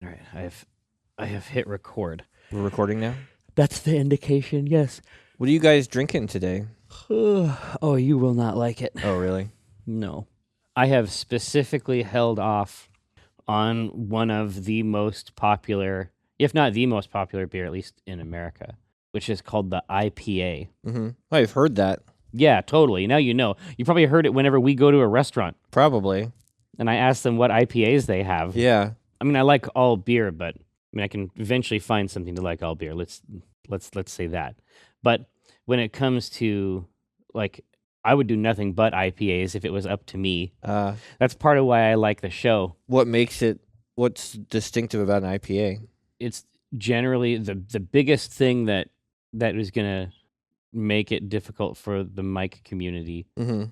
All right, I have hit record. We're recording now. That's the indication. Yes. What are you guys drinking today? Oh, you will not like it. Oh, really? No. I have specifically held off on one of the most popular, if not the most popular beer, at least in America, which is called the IPA. Mm-hmm. I've heard that. Yeah, totally. Now you know. You probably heard it whenever we go to a restaurant Probably. and I ask them what IPAs they have. Yeah. I mean, I like all beer, but I mean, I can eventually find something to like all beer. Let's say that. But when it comes to like, I would do nothing but IPAs if it was up to me. That's part of why I like the show. What's distinctive about an IPA? It's generally the biggest thing that is gonna make it difficult for the mic community Mm-hmm.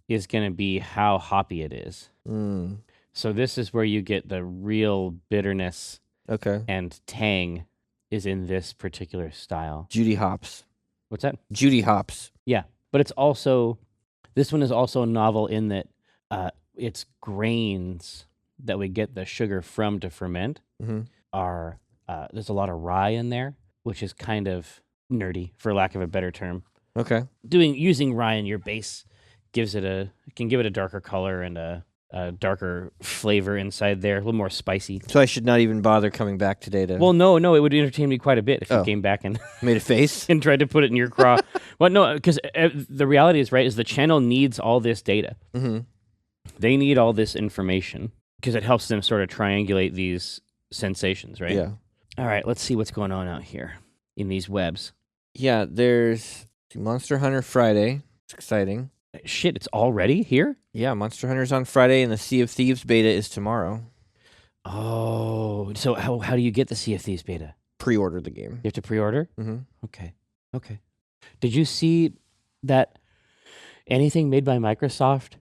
is gonna be how hoppy it is. Mm. So this is where you get the real bitterness Okay. and tang is in this particular style. Judy hops. What's that? Judy hops. Yeah, but it's also, this one is also novel in that its grains that we get the sugar from to ferment Mm-hmm. are, there's a lot of rye in there, which is kind of nerdy, for lack of a better term. Okay. Using rye in your base can give it a darker color and a darker flavor inside there, a little more spicy. So I should not even bother coming back today to. Well, no, it would entertain me quite a bit if you came back and made a face and tried to put it in your craw. Well, no, because the reality is, right, is the channel needs all this data. Mm-hmm. They need all this information because it helps them sort of triangulate these sensations, right? Yeah. All right, let's see what's going on out here in these webs. Yeah. There's Monster Hunter Friday. It's exciting. Shit, it's already here? Yeah, Monster Hunter's on Friday, and the Sea of Thieves beta is tomorrow. Oh, so how do you get the Sea of Thieves beta? Pre-order the game. You have to pre-order? Mm-hmm. Okay. Did you see that anything made by Microsoft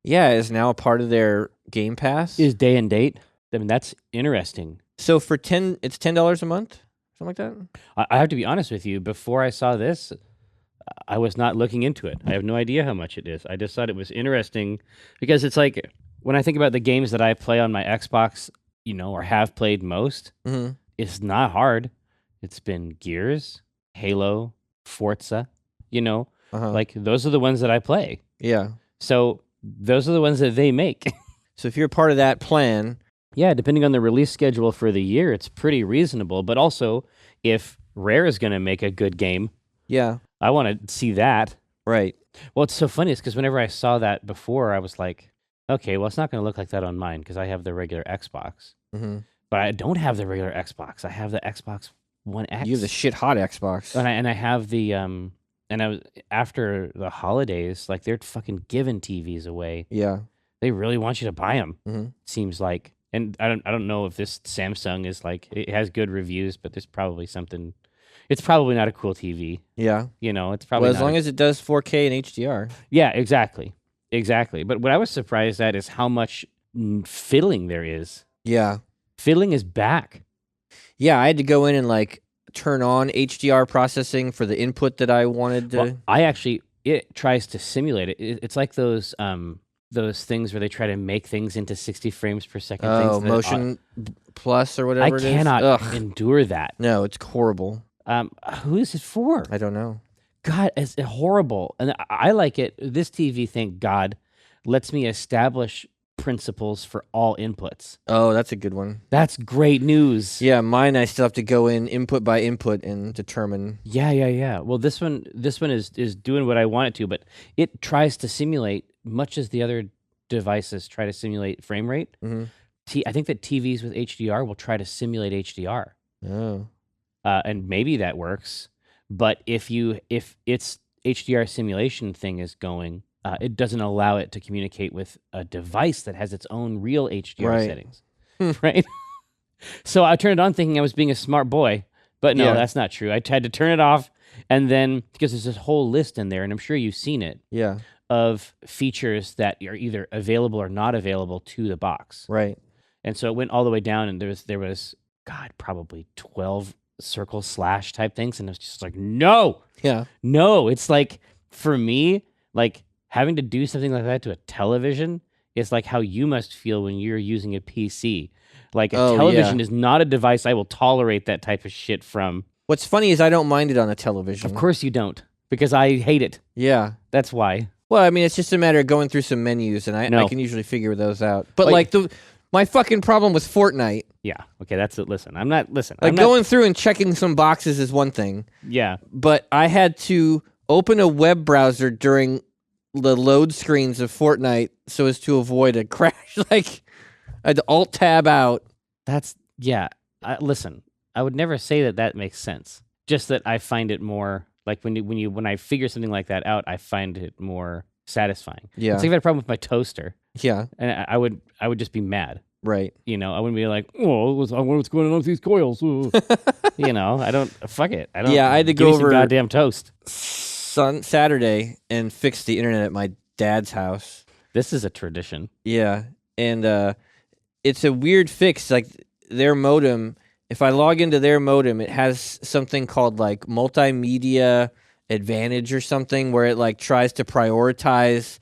Yeah, is now a part of their Game Pass. is day and date? I mean, that's interesting. So for it's $10 a month, something like that. I have to be honest with you. Before I saw this, I was not looking into it. I have no idea how much it is. I just thought it was interesting because it's like when I think about the games that I play on my Xbox, or have played most, Mm-hmm. it's not hard. It's been Gears, Halo, Forza, Uh-huh. like those are the ones that I play. Yeah. So those are the ones that they make. So if you're part of that plan, Yeah, depending on the release schedule for the year, it's pretty reasonable. But also, if Rare is going to make a good game, yeah, I want to see that. right. Well, it's so funny is because whenever I saw that before, I was like, okay, well, it's not going to look like that on mine because I have the regular Xbox. Mm-hmm. But I don't have the regular Xbox. I have the Xbox One X. You have the shit hot Xbox. and I have the and I was after the holidays, like they're fucking giving TVs away. Yeah. They really want you to buy them. Mm-hmm. Seems like, and I don't know if this Samsung is like it has good reviews, but there's probably something. It's probably not a cool TV. Yeah. It's probably Well, as long as it does 4K and HDR. Yeah, exactly. But what I was surprised at is how much fiddling there is. Yeah. Fiddling is back. Yeah, I had to go in and like turn on HDR processing for the input that I wanted to. Well, it tries to simulate it. It's like those things where they try to make things into 60 frames per second. Oh, things Motion Plus or whatever it is. I cannot Ugh. endure that. No, it's horrible. Who is it for? I don't know. God, it's horrible. And I like it. This TV, thank God, lets me establish principles for all inputs. Oh, that's a good one. That's great news. Yeah, mine I still have to go in input by input and determine. Yeah. Well, this one is doing what I want it to, but it tries to simulate much as the other devices try to simulate frame rate. Mm-hmm. I think that TVs with HDR will try to simulate HDR. Oh. And maybe that works, but if its HDR simulation thing is going, it doesn't allow it to communicate with a device that has its own real HDR settings, right? So I turned it on thinking I was being a smart boy, but no, that's not true. I had to turn it off, and then because there's this whole list in there, and I'm sure you've seen it, of features that are either available or not available to the box, right? And so it went all the way down, and there was God, probably 12 circle slash type things, and it was just like no. It's like, for me, like having to do something like that to a television is like how you must feel when you're using a PC. Like a Oh, television yeah. is not a device I will tolerate that type of shit from. What's funny is I don't mind it on a television. Of course you don't, because I hate it. Yeah. That's why. Well, I mean, it's just a matter of going through some menus, and I No. can usually figure those out. But Like- my fucking problem with Fortnite, Yeah. Okay. That's it. Listen, I'm not. Listen. like I'm not, going through and checking some boxes is one thing, Yeah. but I had to open a web browser during the load screens of Fortnite so as to avoid a crash. Like, I had to alt tab out. That's yeah. Listen, I would never say that makes sense. Just that I find it more like when I figure something like that out, I find it more satisfying. Yeah. It's like if I had a problem with my toaster, Yeah. and I would just be mad. Right. You know, I wouldn't be like, oh, I wonder what's going on with these coils. You know, I don't. Fuck it. I don't. Yeah, I had to give go me some over- goddamn toast. Saturday and fix the internet at my dad's house. This is a tradition. Yeah, and it's a weird fix. Like their modem, if I log into their modem, it has something called like multimedia advantage or something, where it like tries to prioritize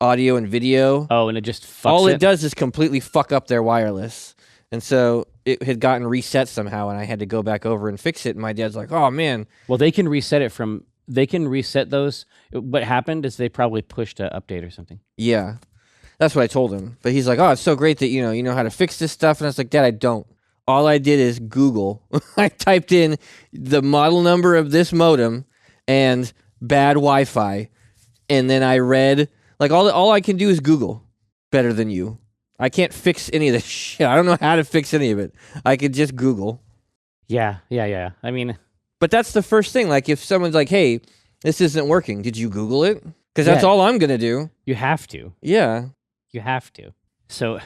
audio and video. Oh, and it just fucks All it. it does is completely fuck up their wireless, and so it had gotten reset somehow, and I had to go back over and fix it. And my dad's like, "Oh man, Well, they can reset it from. They can reset those. What happened is they probably pushed an update or something. yeah." That's what I told him. But he's like, "Oh, it's so great that you know how to fix this stuff." And I was like, "Dad, I don't. All I did is Google. I typed in the model number of this modem and bad Wi-Fi, and then I read like all I can do is Google better than you. I can't fix any of this shit. I don't know how to fix any of it. I could just Google." Yeah. I mean, But that's the first thing. Like if someone's like, "Hey, this isn't working. Did you Google it?" Because that's Yeah. all I'm gonna do. you have to. Yeah. You have to. So,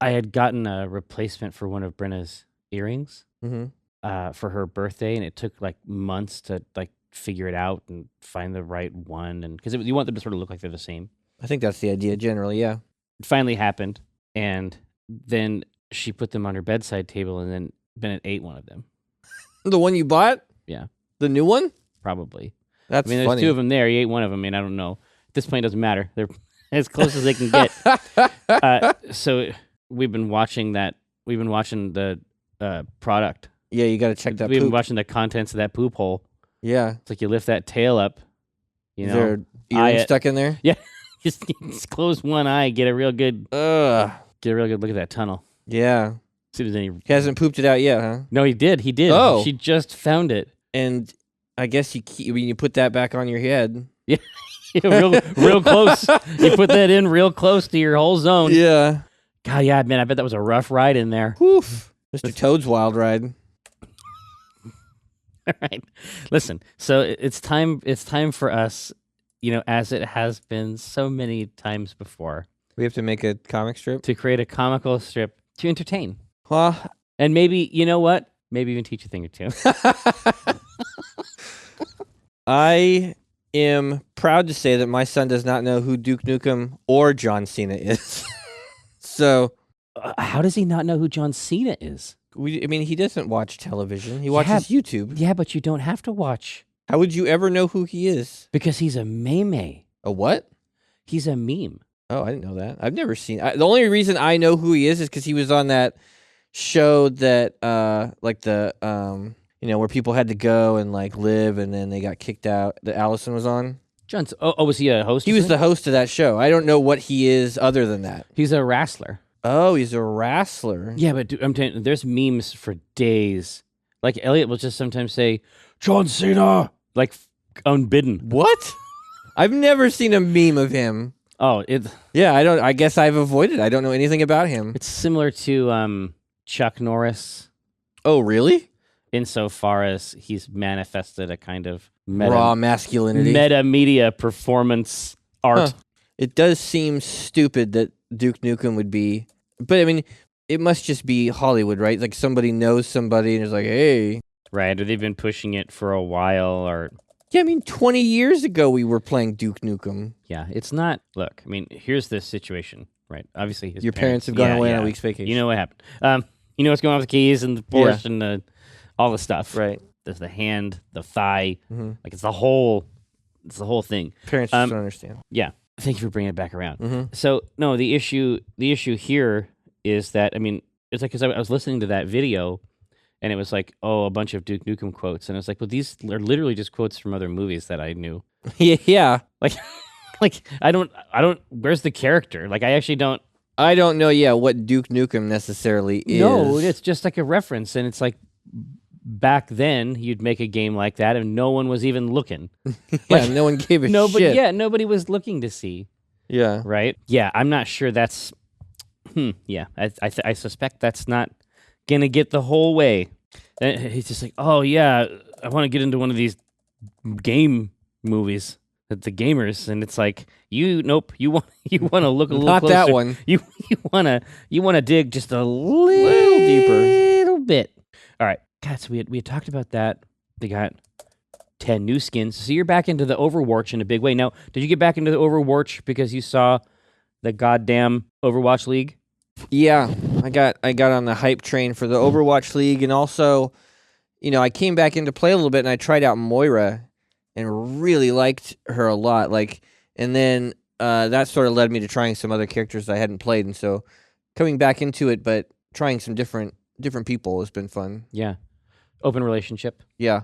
I had gotten a replacement for one of Brenna's earrings Mm-hmm. for her birthday, and it took like months to like figure it out and find the right one, and because you want them to sort of look like they're the same. I think that's the idea generally. Yeah. It finally happened, and then she put them on her bedside table, and then Bennett ate one of them. The one you bought? Yeah. The new one? Probably. That's I mean, there's funny. two of them there. He ate one of them, and I don't know. At this point, it doesn't matter. They're as close as they can get. So we've been watching that. We've been watching the product. Yeah, you got to check that We've been poop. watching the contents of that poop hole. Yeah. It's like you lift that tail up. You Is know, there earring I- stuck in there? just close one eye, get a real good Ugh. look at that tunnel. Yeah. See if there's any. He hasn't pooped it out yet, huh? No, he did. He did. Oh. She just found it. And I guess you put that back on your head. real close. You put that in real close to your whole zone. Yeah. God, yeah, man, I bet that was a rough ride in there. Woof. Mr. Toad's Wild Ride. All right. Listen, so it's time for us, you know, as it has been so many times before, We have to make a comic strip. to create a comical strip to entertain. Well, And maybe, you know what? Maybe even teach a thing or two. I am proud to say that my son does not know who Duke Nukem or John Cena is. So, How does he not know who John Cena is? I mean, he doesn't watch television. He watches YouTube. Yeah, but you don't have to watch How would you ever know who he is? because he's a meme. A what? He's a meme. Oh, I didn't know that. I've never seen. The only reason I know who he is because he was on that show that, like the, where people had to go and like live, and then they got kicked out. That Allison was on. John's. Oh, was he a host? He or was the something? host of that show. I don't know what he is other than that. He's a wrestler. Oh, he's a wrestler. Yeah, but dude, I'm telling you, there's memes for days. Like Elliot will just sometimes say, "John Cena," like unbidden. What? I've never seen a meme of him. Oh, Yeah, I don't. I guess I've avoided. I don't know anything about him. it's similar to Chuck Norris Oh, really? insofar as he's manifested a kind of Raw masculinity. meta media performance art. Huh. It does seem stupid that Duke Nukem would be, but I mean, it must just be Hollywood, right? Like somebody knows somebody and is like, hey. Right, or they've been pushing it for a while, or Yeah, I mean, 20 years ago we were playing Duke Nukem. yeah, it's not. Look, I mean, here's the situation, right? Obviously, his Your parents have gone yeah, away on yeah. a week's vacation. You know what happened. You know what's going on with the keys and the Porsche and all the stuff. Right. There's the hand, the thigh, Mhm. like it's the whole thing. Parents just don't understand. Yeah. Thank you for bringing it back around. Mm-hmm. So no, the issue here is that, I mean, it's like because I was listening to that video, and it was like, oh, a bunch of Duke Nukem quotes, and I was like, well, these are literally just quotes from other movies that I knew. Yeah. Like, like I don't. Where's the character? Like, I actually don't. I don't know. Yeah, what Duke Nukem necessarily is. No, it's just like a reference, and it's like back then you'd make a game like that, and no one was even looking. Yeah, no one gave a Nobody, shit. yeah, nobody was looking to see. Yeah. Right? Yeah, I'm not sure that's. Yeah, I suspect that's not gonna get the whole way. And he's just like, oh yeah, I want to get into one of these game movies. The gamers, and it's like nope. You want to look a little Not closer. that one. You want to dig just a little deeper, little bit. All right, God. So we had talked about that. They got 10 new skins. So you're back into the Overwatch in a big way. Now, did you get back into the Overwatch because you saw the goddamn Overwatch League? Yeah, I got on the hype train for the Overwatch League, and also, I came back into play a little bit, and I tried out Moira, and really liked her a lot. Like, and then that sort of led me to trying some other characters I hadn't played, and so coming back into it, but trying some different people has been fun. Yeah, open relationship. Yeah,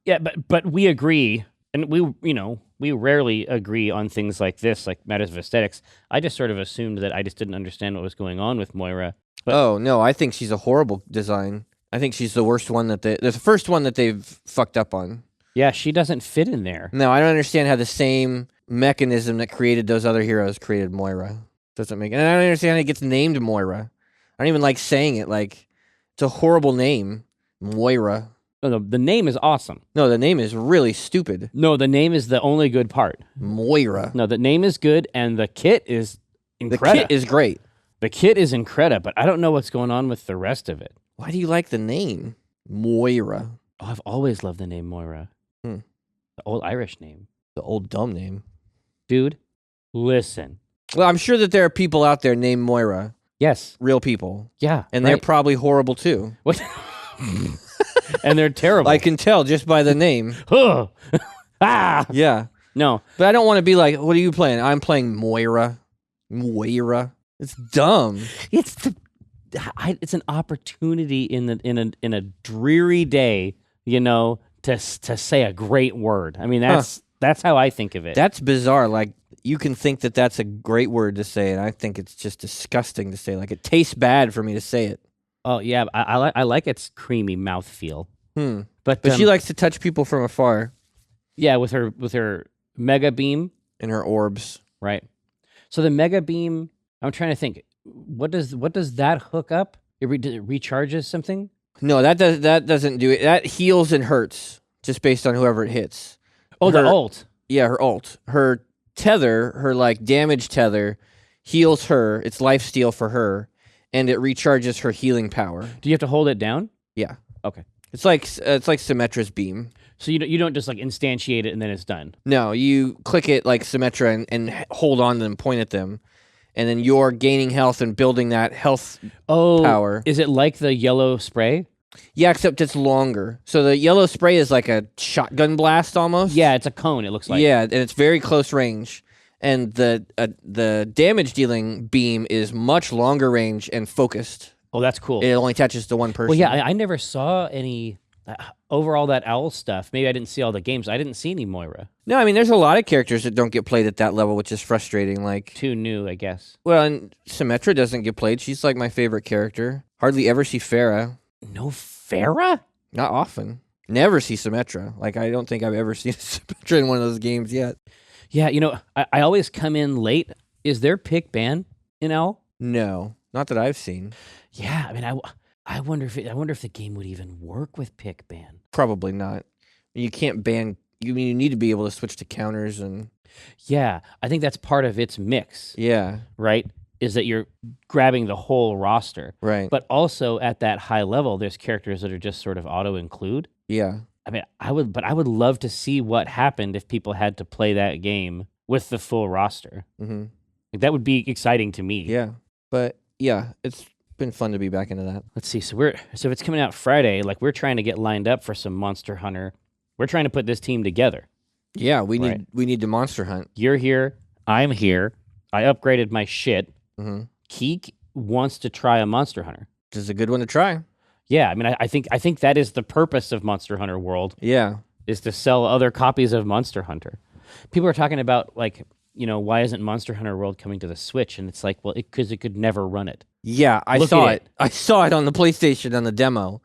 yeah, but we agree, and we rarely agree on things like this, like matters of aesthetics. I just sort of assumed that I just didn't understand what was going on with Moira. But oh no, I think she's a horrible design. I think she's the worst one the first one that they've fucked up on. Yeah, she doesn't fit in there. No, I don't understand how the same mechanism that created those other heroes created Moira. Doesn't make. And I don't understand how it gets named Moira. I don't even like saying it. Like, it's a horrible name, Moira. No, the name is awesome. No, the name is really stupid. No, the name is the only good part. Moira. No, the name is good, and the kit is incredible. The kit is great. The kit is incredible, but I don't know what's going on with the rest of it. Why do you like the name Moira? Oh, I've always loved the name Moira. The old Irish name. The old dumb name. Dude, listen. Well, I'm sure that there are people out there named Moira. Yes. Real people. Yeah. And they're probably horrible too. What? And they're terrible. I can tell just by the name. Ah! Yeah. No. But I don't want to be like, what are you playing? I'm playing Moira. Moira. It's dumb. It's an opportunity in a dreary day, to say a great word. I mean, that's how I think of it. That's bizarre. Like, you can think that that's a great word to say, and I think it's just disgusting to say. Like, it tastes bad for me to say it. Oh yeah, I like its creamy mouthfeel. But she likes to touch people from afar. Yeah, with her mega beam and her orbs. Right. So the mega beam, I'm trying to think. What does that hook up? It recharges something? No, that doesn't do it. That heals and hurts just based on whoever it hits. Oh, the ult. Yeah, her ult. Her tether, her like damage tether, heals her. It's lifesteal for her, and it recharges her healing power. Do you have to hold it down? Yeah. Okay. It's like Symmetra's beam. So you don't just like instantiate it and then it's done. No, you click it like Symmetra and hold on to them, point at them, and then you're gaining health and building that health power. Is it like the yellow spray? Yeah, except it's longer. So the yellow spray is like a shotgun blast almost. Yeah, it's a cone, it looks like. Yeah, and it's very close range. And the damage dealing beam is much longer range and focused. Oh, that's cool. It only attaches to one person. Well, yeah, I never saw any over all that owl stuff. Maybe I didn't see all the games. I didn't see any Moira. No, I mean, there's a lot of characters that don't get played at that level, which is frustrating. Like, too new, I guess. Well, and Symmetra doesn't get played. She's like my favorite character. Hardly ever see Pharah. No Pharah? Not often. Never see Symmetra. Like, I don't think I've ever seen Symmetra in one of those games yet. Yeah, I always come in late. Is there pick ban in L? No, not that I've seen. Yeah, I mean, I wonder if the game would even work with pick ban. Probably not. You can't ban. You need to be able to switch to counters and. Yeah, I think that's part of its mix. Yeah. Right. Is that you're grabbing the whole roster. Right. But also at that high level, there's characters that are just sort of auto include. Yeah. I mean, I would love to see what happened if people had to play that game with the full roster. Mm-hmm. Like, that would be exciting to me. Yeah. But yeah, it's been fun to be back into that. Let's see. So if it's coming out Friday, like we're trying to get lined up for some Monster Hunter. We're trying to put this team together. Yeah, we need to Monster Hunt. You're here. I'm here. I upgraded my shit. Mm-hmm. Keek wants to try a Monster Hunter. This is a good one to try. Yeah, I mean, I think that is the purpose of Monster Hunter World, Yeah. is to sell other copies of Monster Hunter. People are talking about, like, why isn't Monster Hunter World coming to the Switch? And it's like, well, because it could never run it. Yeah, I Look saw at it. I saw it on the PlayStation on the demo.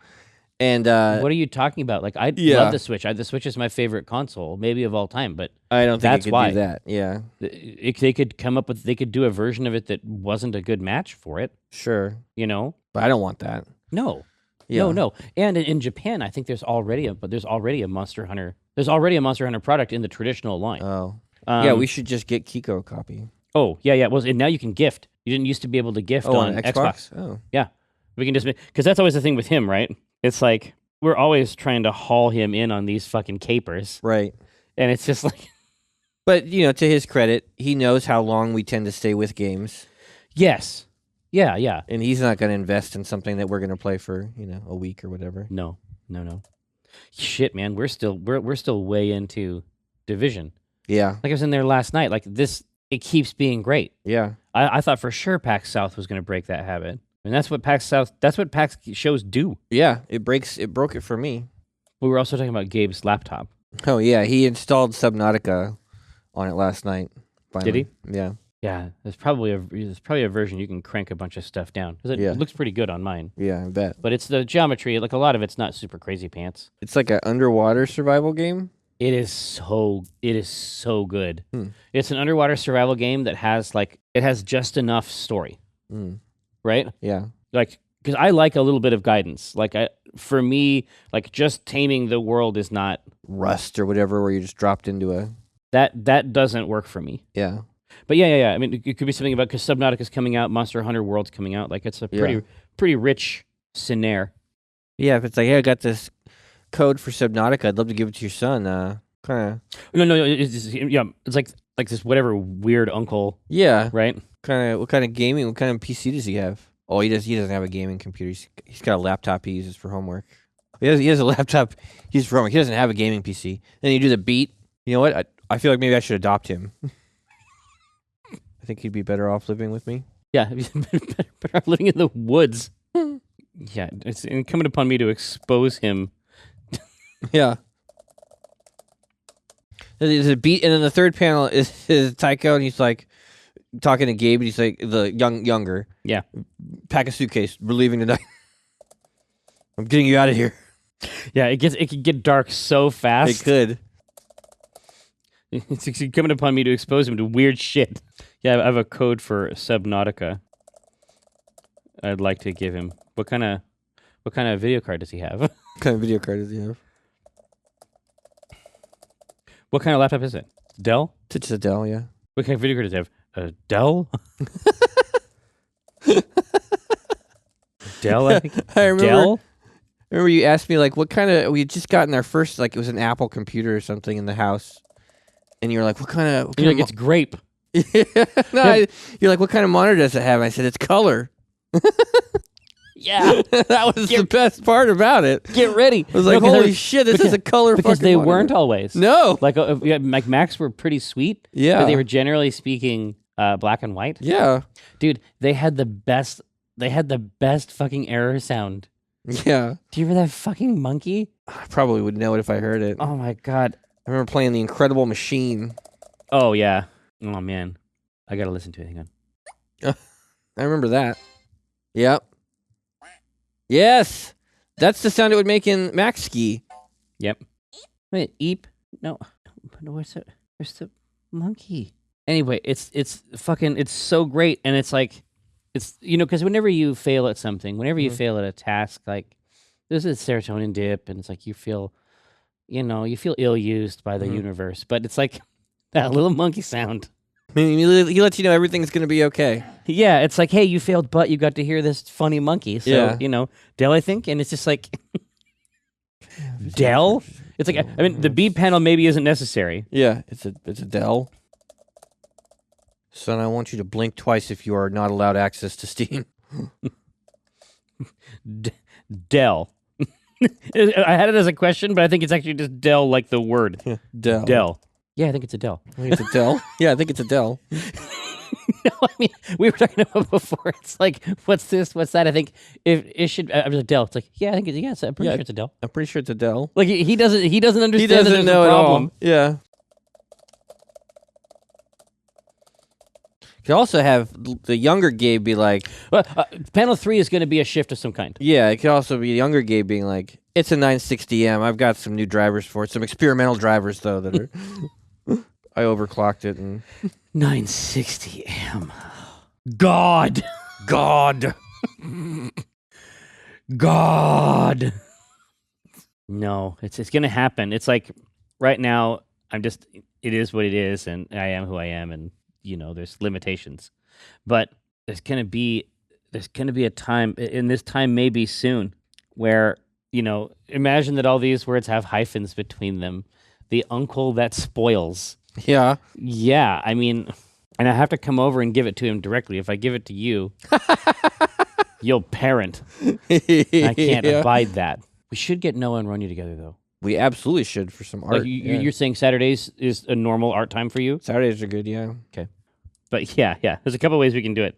And What are you talking about? Like, I yeah. love the Switch. The Switch is my favorite console, maybe of all time. But I don't think that's it could why. do that. Yeah. They could do a version of it that wasn't a good match for it. Sure. But I don't want that. No. Yeah. No. And in Japan, I think there's already a Monster Hunter. There's already a Monster Hunter product in the traditional line. Oh. Yeah, we should just get Kiko a copy. Oh, yeah. Well, and now you can gift. You didn't used to be able to gift on Xbox. Oh. Yeah. We can just, because that's always the thing with him, right? It's like, we're always trying to haul him in on these fucking capers. Right. And it's just like... But, to his credit, he knows how long we tend to stay with games. Yes. Yeah. And he's not going to invest in something that we're going to play for, a week or whatever. No. Shit, man. We're still way into Division. Yeah. Like, I was in there last night. Like, it keeps being great. Yeah. I thought for sure PAX South was going to break that habit. And that's what PAX shows do. Yeah, it broke it for me. We were also talking about Gabe's laptop. Oh, yeah, he installed Subnautica on it last night. Finally. Did he? Yeah. Yeah, there's probably a version you can crank a bunch of stuff down. Because it looks pretty good on mine. Yeah, I bet. But it's the geometry, like a lot of it's not super crazy pants. It's like an underwater survival game? It is so good. It's an underwater survival game that has just enough story. Right? Yeah. Like, because I like a little bit of guidance. Like, for me, like, just taming the world is not... Rust or whatever, where you're just dropped into a... That doesn't work for me. Yeah. But yeah. I mean, it could be something about, because Subnautica's coming out, Monster Hunter World's coming out. Like, it's a pretty rich scenario. Yeah, if it's like, hey, I got this code for Subnautica, I'd love to give it to your son. Kind of... No, it's like this whatever weird uncle. Yeah. Right? What kind of gaming, what kind of PC does he have? Oh, he doesn't have a gaming computer. He's got a laptop he uses for homework. He has a laptop he uses for homework. He doesn't have a gaming PC. Then you do the beat. You know what? I feel like maybe I should adopt him. I think he'd be better off living with me. Yeah, better off living in the woods. Yeah, it's incumbent upon me to expose him. Yeah. There's a beat, and then the third panel is Tycho, and he's like talking to Gabe, and he's like the younger. Yeah. Pack a suitcase. We're leaving tonight. I'm getting you out of here. Yeah, it could get dark so fast. It could. It's incumbent upon me to expose him to weird shit. Yeah, I have a code for Subnautica. I'd like to give him. What kind of video card does he have? What kind of video card does he have? What kind of laptop is it? Dell? It's a Dell, yeah. What kind of video card does he have? A Dell? Dell, I think. I remember. Dell? I remember you asked me, like, what kind of... We had just gotten our first, like, it was an Apple computer or something in the house. And you were like, what kind of... You're like, it's grape. No, you're like, what kind of monitor does it have? And I said, it's color. Yeah. That was the best part about it. Get ready. I was like, holy shit, this is a color because fucking they monitor. weren't always. No. Like Macs were pretty sweet. Yeah. But they were generally speaking black and white. Yeah. Dude, they had the best fucking error sound. Yeah. Do you remember that fucking monkey? I probably would know it if I heard it. Oh my god. I remember playing The Incredible Machine. Oh yeah. Oh man. I gotta listen to it. Hang on. I remember that. Yep. Yes. That's the sound it would make in Max Ski. Yep. Wait, Eep? No. Where's the monkey? Anyway, it's so great, and it's like, it's, because whenever you fail at something, whenever you fail at a task, like, there's a serotonin dip, and it's like you feel ill-used by the universe, but it's like that little monkey sound. I mean, he lets you know everything's going to be okay. Yeah, it's like, hey, you failed, but you got to hear this funny monkey. So, Dell, I think, and it's just like, Dell? It's like, I mean, the beat panel maybe isn't necessary. Yeah, it's a Dell. Son, I want you to blink twice if you are not allowed access to Steam. Dell. I had it as a question, but I think it's actually just Dell, like the word. Dell. Dell. Yeah, I think it's a Dell. I think it's a Dell. Yeah, I think it's a Dell. No, I mean, we were talking about before. It's like, what's this? What's that? I think if it should. I was like, Dell. It's like, yeah, I think it's yes. I'm pretty Yeah. sure it's a Dell. I'm pretty sure it's a Dell. Like he doesn't understand. He that doesn't there's know a at problem. all. Yeah. Could also have the younger Gabe be like, Well, panel 3 is going to be a shift of some kind. yeah, it could also be younger Gabe being like, it's a 960M. I've got some new drivers for it. Some experimental drivers, though, that are. I overclocked it. And 960M. God. God. God. No, it's going to happen. It's like right now, it is what it is, and I am who I am, and there's limitations. But there's going to be a time, and this time may be soon, where, imagine that all these words have hyphens between them. The uncle that spoils. Yeah. Yeah, I mean, and I have to come over and give it to him directly. If I give it to you, you'll parent. I can't abide that. We should get Noah and Ronya together, though. We absolutely should for some art. Like you're saying Saturdays is a normal art time for you? Saturdays are good, yeah. Okay. But yeah, there's a couple ways we can do it.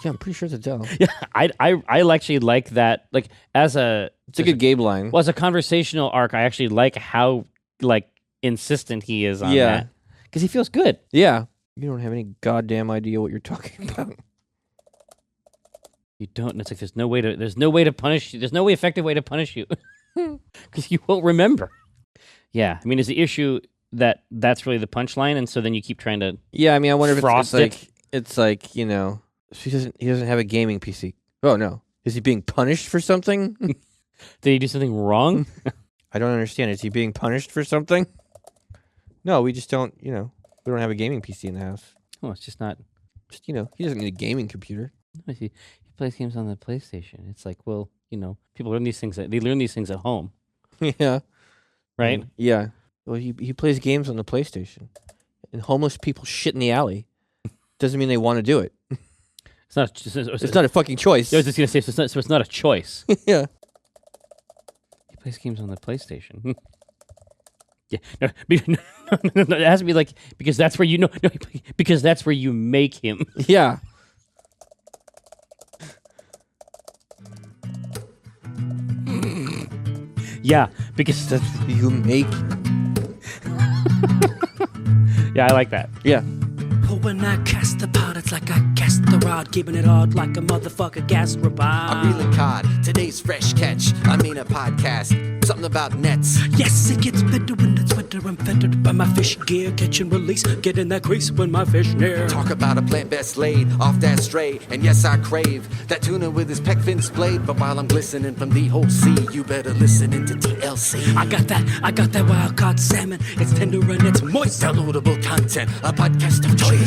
I'm pretty sure it's a Dell. Yeah, I actually like that. Like It's a good Gabe line. Well, as a conversational arc, I actually like how insistent he is on that. Because he feels good. Yeah. You don't have any goddamn idea what you're talking about. You don't. It's like there's no way to punish you. There's no effective way to punish you. Because you won't remember. Yeah. I mean, is the issue that's really the punchline, and so then you keep trying to Yeah, I mean, I wonder frost if it's like, he doesn't have a gaming PC. Oh, no. Is he being punished for something? Did he do something wrong? I don't understand. Is he being punished for something? No, we just don't, we don't have a gaming PC in the house. Oh, it's just not. Just, he doesn't need a gaming computer. He plays games on the PlayStation. It's like, well, people learn these things. They learn these things at home, Yeah. right? Yeah. Well, he plays games on the PlayStation. And homeless people shit in the alley. Doesn't mean they want to do it. It's not. It's not a fucking choice. I was just gonna say, so it's not a choice. Yeah. He plays games on the PlayStation. Yeah, no, it has to be like because that's where because that's where you make him. Yeah. Yeah, because That's where you make. Yeah, I like that. Yeah. But when I cast the pot, it's like I cast the rod, keeping it hard like a motherfucker gas robot. I'm reeling cod, today's fresh catch. I mean a podcast, something about nets. Yes, it gets better when it's wetter. I'm fettered by my fish gear, catch and release, get in that crease when my fish near. Talk about a plant best laid off that stray. And yes, I crave that tuna with his peck fin splayed. But while I'm glistening from the whole sea, you better listen into TLC. I got that wild caught salmon. It's tender and it's moist. Downloadable content, a podcast of choice.